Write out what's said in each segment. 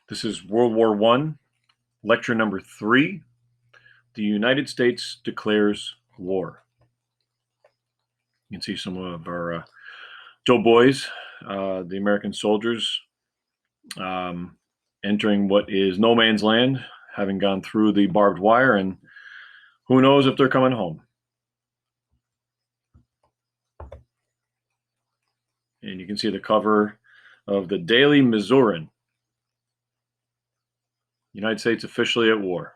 This is World War I, lecture number 3. The United States declares war. You can see some of our doughboys, the American soldiers, entering what is no man's land, having gone through the barbed wire, and who knows if they're coming home. And you can see the cover of the Daily Missourian. United States officially at war.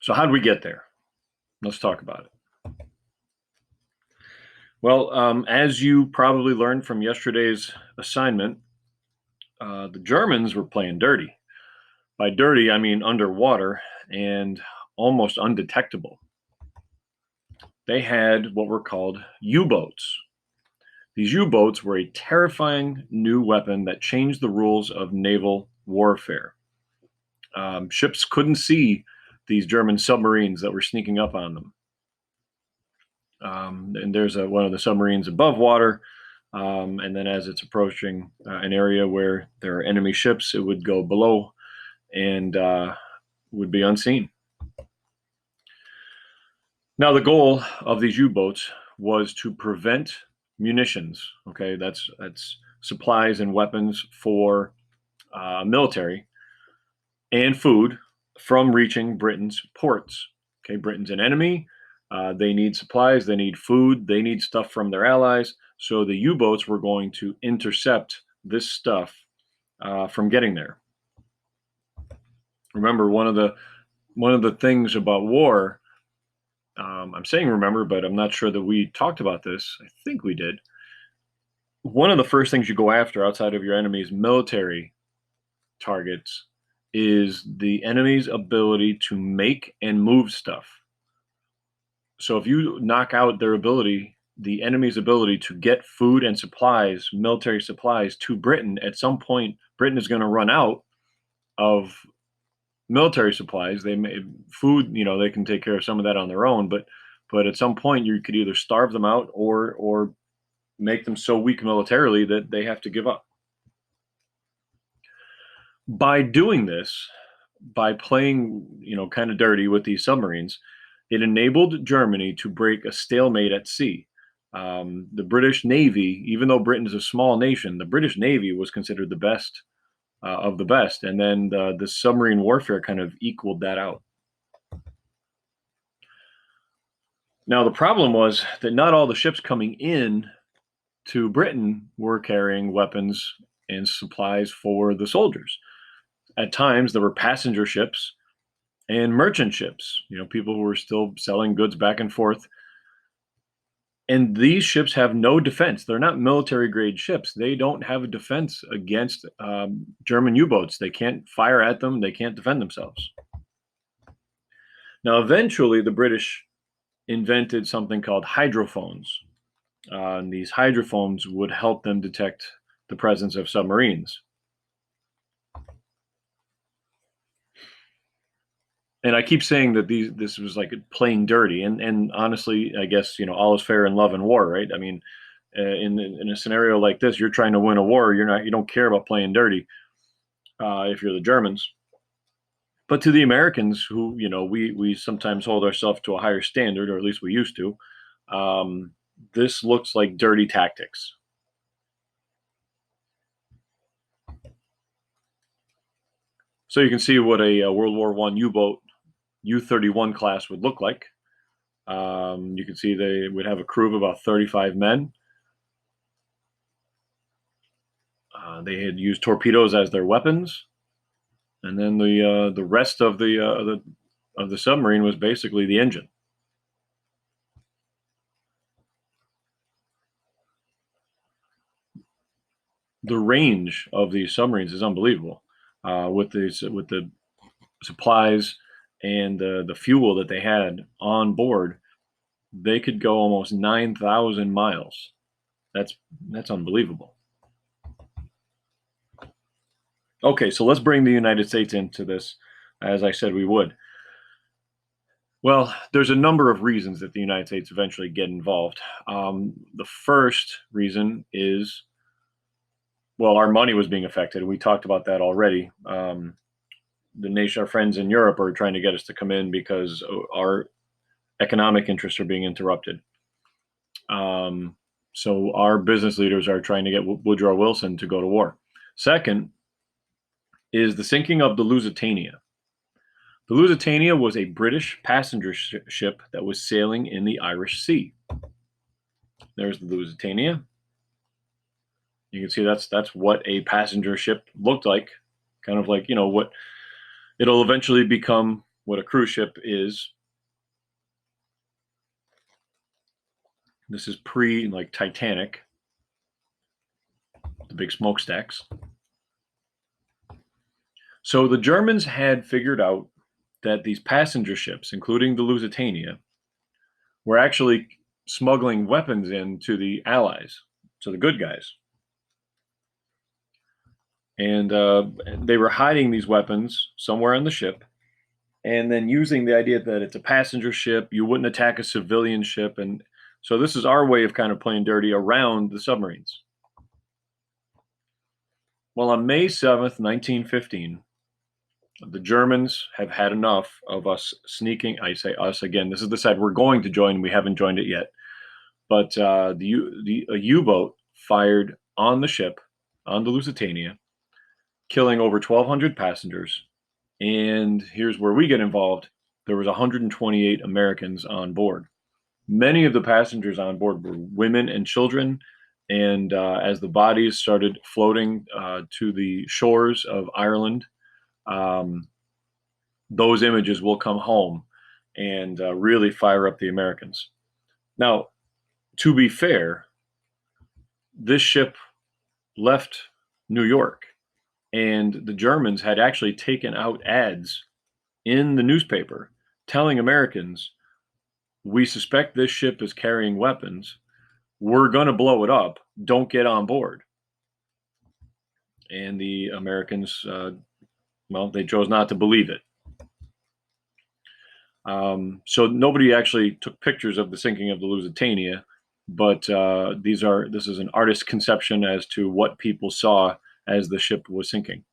So how did we get there? Let's talk about it. Well, as you probably learned from yesterday's assignment, the Germans were playing dirty. By dirty, I mean underwater and almost undetectable. They had what were called U-boats. These U-boats were a terrifying new weapon that changed the rules of naval warfare. Ships couldn't see these German submarines that were sneaking up on them. And there's one of the submarines above water, and then as it's approaching an area where there are enemy ships, it would go below and would be unseen. Now, the goal of these U-boats was to prevent munitions. Okay, that's supplies and weapons for military and food from reaching Britain's ports. Okay, Britain's an enemy. They need supplies, they need food, they need stuff from their allies. So the U-boats were going to intercept this stuff from getting there. Remember, one of the things about war, I'm saying remember, but I'm not sure that we talked about this. I think we did. One of the first things you go after outside of your enemy's military targets is the enemy's ability to make and move stuff. So if you knock out their ability, the enemy's ability to get food and supplies, military supplies to Britain, at some point, Britain is going to run out of military supplies. They may food, they can take care of some of that on their own, but at some point you could either starve them out or make them so weak militarily that they have to give up. By doing this, by playing, kind of dirty with these submarines, it enabled Germany to break a stalemate at sea. The British Navy, even though Britain is a small nation, the British Navy was considered the best of the best. And then the submarine warfare kind of equaled that out. Now, the problem was that not all the ships coming in to Britain were carrying weapons and supplies for the soldiers. At times, there were passenger ships and merchant ships, people who were still selling goods back and forth. And these ships have no defense. They're not military grade ships. They don't have a defense against German U-boats. They can't fire at them. They can't defend themselves. Now, eventually, the British invented something called hydrophones. And these hydrophones would help them detect the presence of submarines. And I keep saying that this was like playing dirty, and honestly, I guess all is fair in love and war, right? I mean, in a scenario like this, you're trying to win a war. You don't care about playing dirty if you're the Germans. But to the Americans, who we sometimes hold ourselves to a higher standard, or at least we used to, this looks like dirty tactics. So you can see what a World War I U-boat U-31 class would look like. You can see they would have a crew of about 35 men. They had used torpedoes as their weapons, and then the rest of the submarine was basically the engine. The range of these submarines is unbelievable. With the supplies and the fuel that they had on board, they could go almost 9,000 miles. That's unbelievable. Okay, so let's bring the United States into this, as I said we would. Well, there's a number of reasons that the United States eventually get involved. The first reason is well, our money was being affected. We talked about that already. Our friends in Europe are trying to get us to come in because our economic interests are being interrupted. So our business leaders are trying to get Woodrow Wilson to go to war. Second is the sinking of the Lusitania. The Lusitania was a British passenger ship that was sailing in the Irish Sea. There's the Lusitania. You can see that's what a passenger ship looked like, kind of like, what it'll eventually become, what a cruise ship is. This is pre like Titanic, the big smokestacks. So the Germans had figured out that these passenger ships, including the Lusitania, were actually smuggling weapons into the Allies, to the good guys. And they were hiding these weapons somewhere on the ship, and then using the idea that it's a passenger ship, you wouldn't attack a civilian ship. And so this is our way of kind of playing dirty around the submarines. Well, on May 7th, 1915, the Germans have had enough of us sneaking. I say us again. This is the side we're going to join. We haven't joined it yet. But a U-boat fired on the ship, on the Lusitania, killing over 1,200 passengers. And here's where we get involved. There was 128 Americans on board. Many of the passengers on board were women and children. And as the bodies started floating to the shores of Ireland, those images will come home and really fire up the Americans. Now, to be fair, this ship left New York, and the Germans had actually taken out ads in the newspaper telling Americans, we suspect this ship is carrying weapons. We're going to blow it up. Don't get on board. And the Americans, they chose not to believe it. So nobody actually took pictures of the sinking of the Lusitania, but this is an artist's conception as to what people saw as the ship was sinking.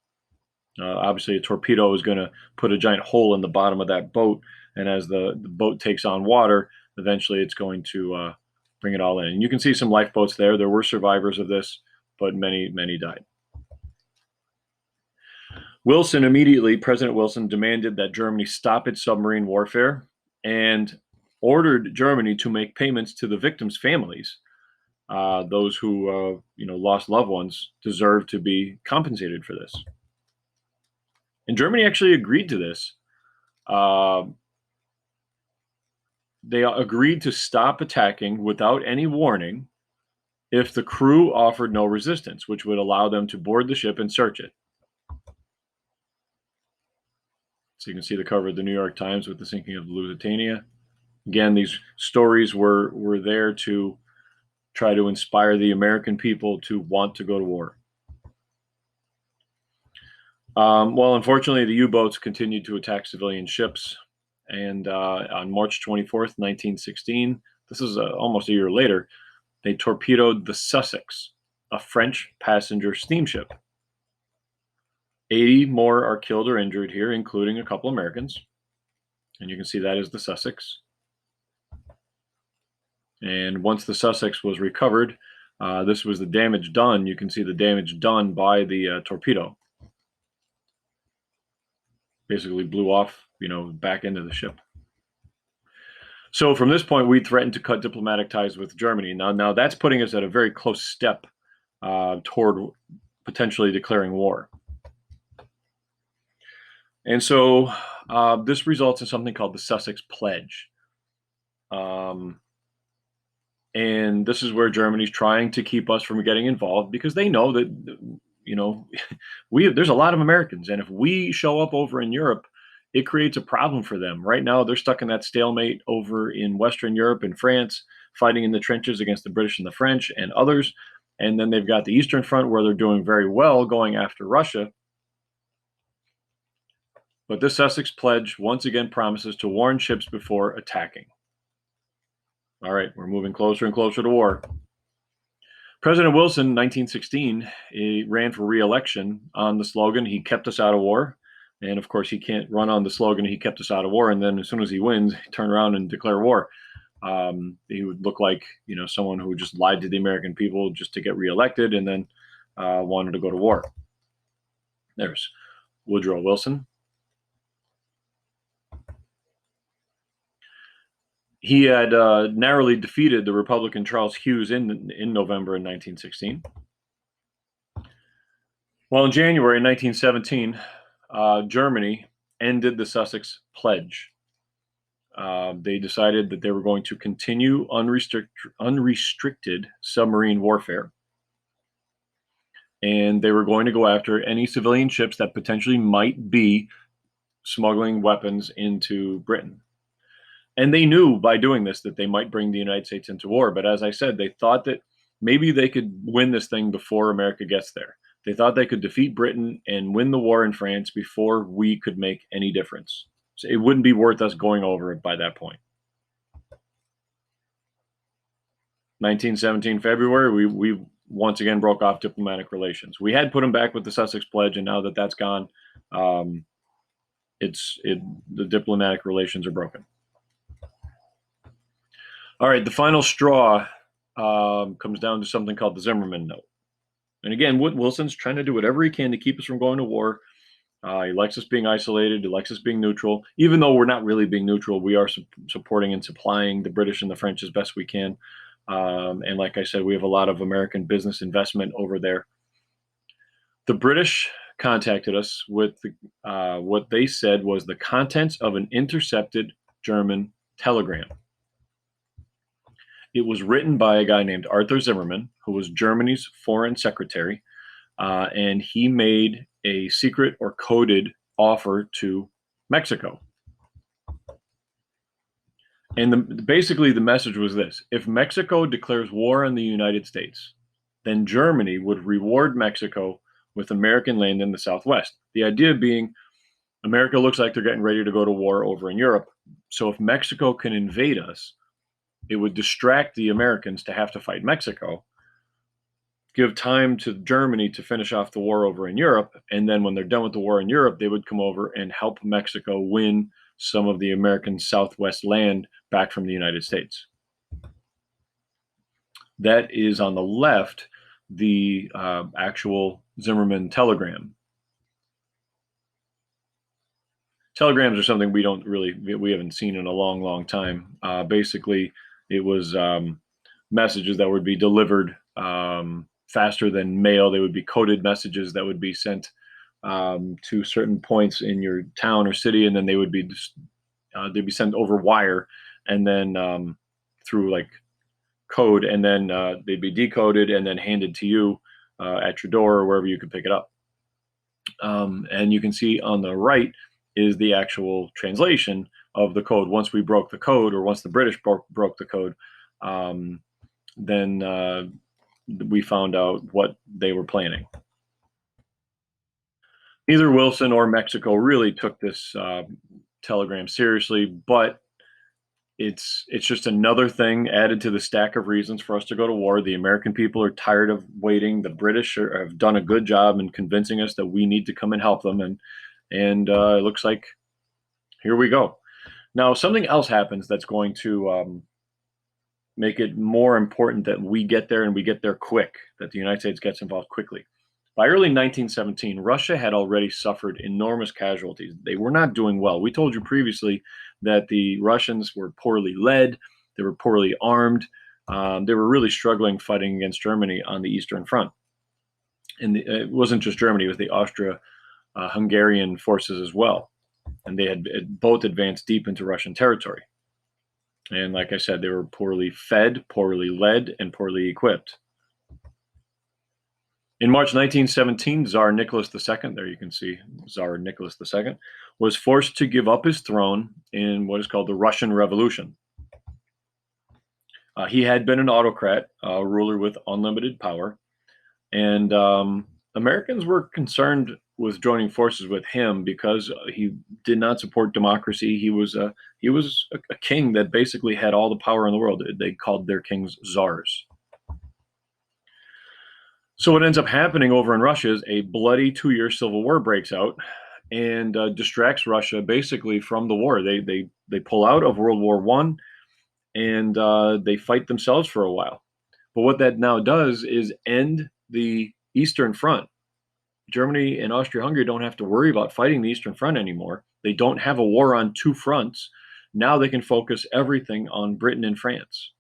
Obviously, a torpedo is going to put a giant hole in the bottom of that boat, and as the boat takes on water, eventually it's going to bring it all in. And you can see some lifeboats there. There were survivors of this, but many, many died. President Wilson demanded that Germany stop its submarine warfare and ordered Germany to make payments to the victims' families. Those who lost loved ones deserve to be compensated for this. And Germany actually agreed to this. They agreed to stop attacking without any warning if the crew offered no resistance, which would allow them to board the ship and search it. So you can see the cover of the New York Times with the sinking of the Lusitania. Again, these stories were there to try to inspire the American people to want to go to war. Well, unfortunately, the U-boats continued to attack civilian ships. And on March 24th, 1916, this is almost a year later, they torpedoed the Sussex, a French passenger steamship. 80 more are killed or injured here, including a couple Americans. And you can see that is the Sussex. And once the Sussex was recovered, this was the damage done. You can see the damage done by the torpedo. Basically blew off, back into the ship. So from this point, we threatened to cut diplomatic ties with Germany. Now that's putting us at a very close step toward potentially declaring war. And so this results in something called the Sussex Pledge. And this is where Germany's trying to keep us from getting involved because they know that, there's a lot of Americans. And if we show up over in Europe, it creates a problem for them. Right now, they're stuck in that stalemate over in Western Europe and France, fighting in the trenches against the British and the French and others. And then they've got the Eastern Front where they're doing very well going after Russia. But this Sussex Pledge once again promises to warn ships before attacking. All right, we're moving closer and closer to war. President Wilson, 1916, he ran for re-election on the slogan, "He kept us out of war." And of course, he can't run on the slogan, "He kept us out of war," and then as soon as he wins, turn around and declare war. He would look like someone who just lied to the American people just to get reelected, and then wanted to go to war. There's Woodrow Wilson. He had narrowly defeated the Republican Charles Hughes in November in 1916. Well, in January 1917, Germany ended the Sussex Pledge. They decided that they were going to continue unrestricted submarine warfare, and they were going to go after any civilian ships that potentially might be smuggling weapons into Britain. And they knew by doing this that they might bring the United States into war. But as I said, they thought that maybe they could win this thing before America gets there. They thought they could defeat Britain and win the war in France before we could make any difference. So it wouldn't be worth us going over it by that point. 1917 February, we once again broke off diplomatic relations. We had put them back with the Sussex Pledge, and now that that's gone, the diplomatic relations are broken. All right, the final straw comes down to something called the Zimmerman Note. And again, Wilson's trying to do whatever he can to keep us from going to war. He likes us being isolated. He likes us being neutral. Even though we're not really being neutral, we are supporting and supplying the British and the French as best we can. And like I said, we have a lot of American business investment over there. The British contacted us with what they said was the contents of an intercepted German telegram. It was written by a guy named Arthur Zimmerman, who was Germany's foreign secretary, and he made a secret or coded offer to Mexico. And basically the message was this: if Mexico declares war on the United States, then Germany would reward Mexico with American land in the Southwest. The idea being, America looks like they're getting ready to go to war over in Europe. So if Mexico can invade us, it would distract the Americans to have to fight Mexico, give time to Germany to finish off the war over in Europe, and then when they're done with the war in Europe, they would come over and help Mexico win some of the American Southwest land back from the United States. That is on the left, the actual Zimmerman telegram. Telegrams are something we haven't seen in a long, long time. Basically, it was messages that would be delivered faster than mail. They would be coded messages that would be sent to certain points in your town or city, and then they'd be sent over wire, and then through like code, and then they'd be decoded and then handed to you at your door or wherever you could pick it up. And you can see on the right is the actual translation of the code. Once we broke the code, or once the British broke the code, then we found out what they were planning. Neither Wilson or Mexico really took this telegram seriously, but it's just another thing added to the stack of reasons for us to go to war. The American people are tired of waiting. The British have done a good job in convincing us that we need to come and help them, and it looks like here we go. Now, something else happens that's going to make it more important that we get there, and we get there quick, that the United States gets involved quickly. By early 1917, Russia had already suffered enormous casualties. They were not doing well. We told you previously that the Russians were poorly led, they were poorly armed, they were really struggling fighting against Germany on the Eastern Front. And it wasn't just Germany, it was the Austro-Hungarian forces as well. And they had both advanced deep into Russian territory. And like I said, they were poorly fed, poorly led, and poorly equipped. In March 1917, Tsar Nicholas II, there you can see Tsar Nicholas II, was forced to give up his throne in what is called the Russian Revolution. He had been an autocrat, a ruler with unlimited power, and Americans were concerned with joining forces with him because he did not support democracy. He was a king that basically had all the power in the world. They called their kings czars. So what ends up happening over in Russia is a bloody 2-year civil war breaks out and distracts Russia basically from the war. They pull out of World War One and they fight themselves for a while. But what that now does is end the Eastern Front. Germany and Austria-Hungary don't have to worry about fighting the Eastern Front anymore. They don't have a war on two fronts. Now they can focus everything on Britain and France.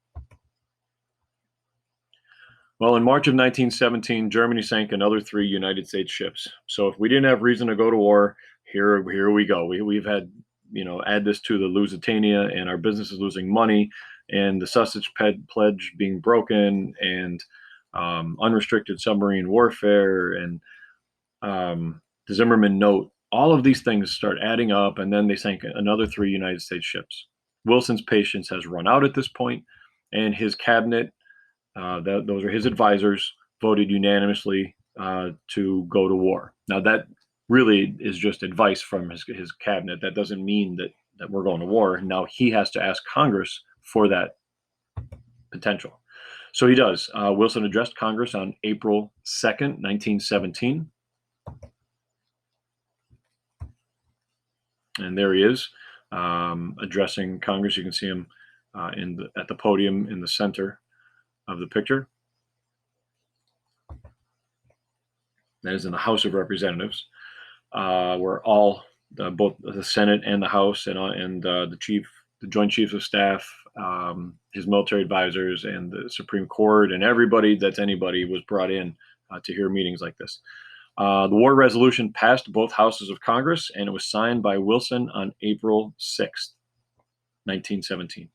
Well, in March of 1917, Germany sank another 3 United States ships. So if we didn't have reason to go to war, here we go. We've had, add this to the Lusitania, and our business is losing money, and the Sussex Pledge being broken, and unrestricted submarine warfare, and the Zimmerman Note. All of these things start adding up, and then they sank another 3 United States ships. Wilson's patience has run out at this point, and his cabinet, those are his advisors, voted unanimously to go to war. Now, that really is just advice from his cabinet. That doesn't mean that we're going to war. Now, he has to ask Congress for that potential. So he does. Wilson addressed Congress on April 2nd, 1917. And there he is, addressing Congress. You can see him at the podium in the center of the picture. That is in the House of Representatives, where both the Senate and the House and the Joint Chiefs of Staff, his military advisors, and the Supreme Court, and everybody that's anybody was brought in to hear meetings like this. The war resolution passed both houses of Congress, and it was signed by Wilson on April 6th, 1917.